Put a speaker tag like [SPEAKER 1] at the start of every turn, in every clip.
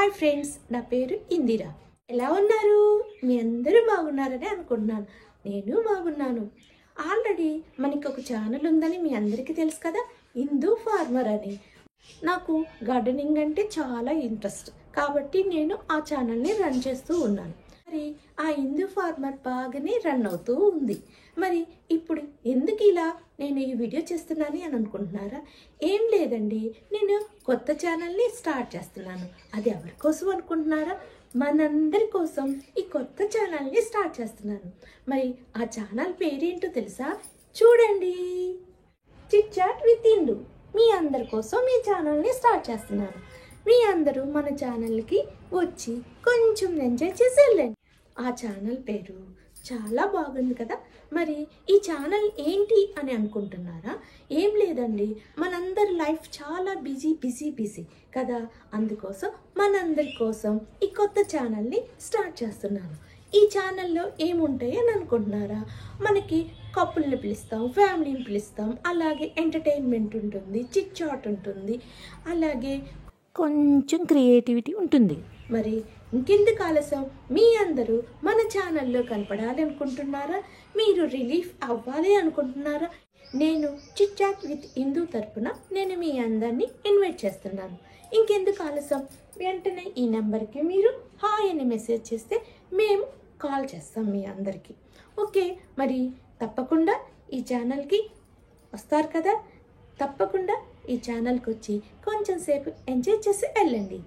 [SPEAKER 1] Hi friends, నా పేరు ఇందిరా. ఎలా ఉన్నారు? మీ అందరూ బాగున్నారని అనుకుంటున్నాను. నేను బాగున్నాను. ఆల్రెడీ మనకి ఒక ఛానల్ ఉందని మీ అందరికీ తెలుసు కదా, ఇందు ఫార్మర్ అని. నాకు గార్డెనింగ్ అంటే చాలా ఇంట్రెస్ట్ కాబట్టి నేను ఆ ఛానల్ని రన్ చేస్తూ ఉన్నాను. మరి ఆ ఇందు ఫార్మర్ బాగానే రన్ అవుతూ ఉంది. మరి ఇప్పుడు ఎందుకు ఇలా నేను ఈ వీడియో చేస్తున్నాను అని అనుకుంటున్నారా? ఏం లేదండి, నేను కొత్త ఛానల్ని స్టార్ట్ చేస్తున్నాను. అది ఎవరి కోసం అనుకుంటున్నారా? మనందరి కోసం ఈ కొత్త ఛానల్ని స్టార్ట్ చేస్తున్నాను. మరి ఆ ఛానల్ పేరేంటో తెలుసా? చూడండి, చిట్ చాట్ విత్ ఇందు. మీ అందరి కోసం ఈ ఛానల్ని స్టార్ట్ చేస్తున్నాను. మీ అందరూ మన ఛానల్కి వచ్చి కొంచెం ఎంజాయ్ చేసి వెళ్ళండి. ఆ ఛానల్ పేరు చాలా బాగుంది కదా. మరి ఈ ఛానల్ ఏంటి అని అనుకుంటున్నారా? ఏం లేదండి, మనందరి లైఫ్ చాలా బిజీ కదా. అందుకోసం మనందరి కోసం ఈ కొత్త ఛానల్ని స్టార్ట్ చేస్తున్నాను. ఈ ఛానల్లో ఏముంటాయి అని అనుకుంటున్నారా? మనకి కపుల్ని పిలుస్తాం, ఫ్యామిలీని పిలుస్తాం, అలాగే ఎంటర్టైన్మెంట్ ఉంటుంది, చిట్ చాట్ ఉంటుంది, అలాగే కొంచెం క్రియేటివిటీ ఉంటుంది. మరి ఇంకెందుకు ఆలస్యం, మీ అందరూ మన ఛానల్లో కనపడాలి అనుకుంటున్నారా? మీరు రిలీఫ్ అవ్వాలి అనుకుంటున్నారా? నేను చిట్ చాట్ విత్ ఇందు తరపున నేను మీ అందరినీ ఇన్వైట్ చేస్తున్నాను. ఇంకెందుకు ఆలస్యం, వెంటనే ఈ నెంబర్కి మీరు హాయ్ అని మెసేజ్ చేస్తే మేము కాల్ చేస్తాం మీ అందరికీ. ఓకే, మరి తప్పకుండా ఈ ఛానల్కి వస్తారు కదా. తప్పకుండా ఈ ఛానల్కి వచ్చి కొంచెం సేపు ఎంజాయ్ చేసి వెళ్ళండి.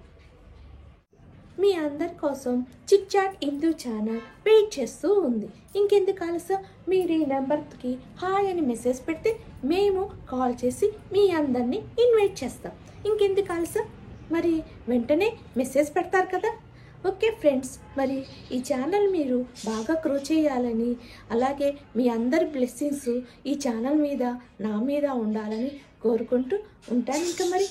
[SPEAKER 1] మీ అందరి కోసం చిట్ చాట్ ఇందు ఛానల్ వెయిట్ చేస్తూ ఉంది. ఇంకెందుకు ఆలస్యం, మీరు ఈ నెంబర్కి హాయ్ అని మెసేజ్ పెడితే మేము కాల్ చేసి మీ అందరినీ ఇన్వైట్ చేస్తాం. ఇంకెందుకు ఆలస్యం, మరి వెంటనే మెసేజ్ పెడతారు కదా. ఓకే ఫ్రెండ్స్, మరి ఈ ఛానల్ మీరు బాగా గ్రో చేయాలని, అలాగే మీ అందరి బ్లెస్సింగ్స్ ఈ ఛానల్ మీద నా మీద ఉండాలని కోరుకుంటూ ఉంటాను. ఇంకా మరి